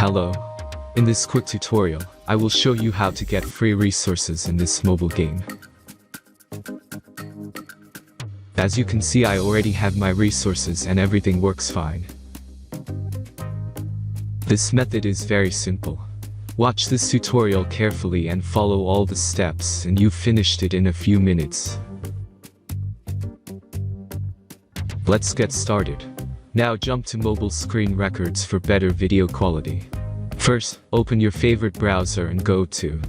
Hello. In this quick tutorial, I will show you how to get free resources in this mobile game. As you can see, I already have my resources and everything works fine. This method is very simple. Watch this tutorial carefully and follow all the steps and you've finished it in a few minutes. Let's get started. Now jump to mobile screen records for better video quality. First, open your favorite browser and go to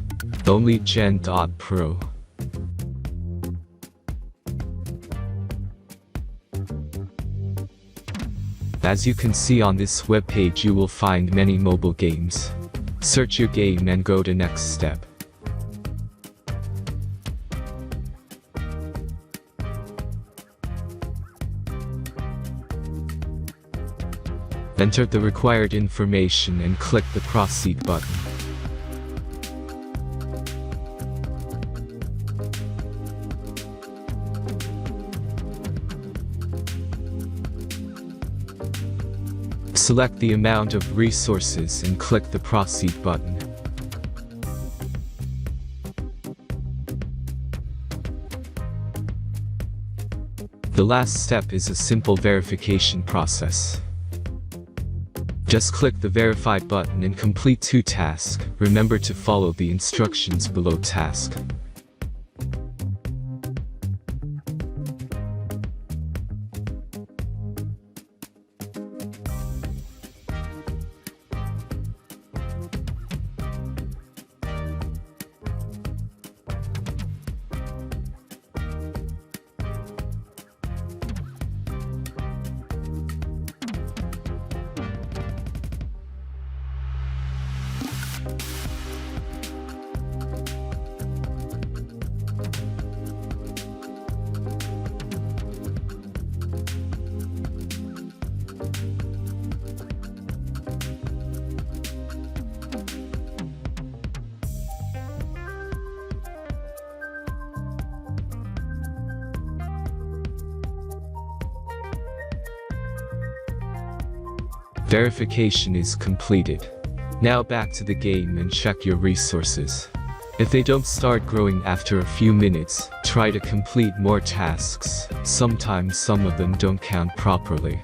onlygen.pro. As you can see on this web page, you will find many mobile games. Search your game and go to next step. Enter the required information and click the proceed button. Select the amount of resources and click the proceed button. The last step is a simple verification process. Just click the verify button and complete 2 tasks. Remember to follow the instructions below task. Verification is completed. Now back to the game and check your resources. If they don't start growing after a few minutes, try to complete more tasks. Sometimes some of them don't count properly.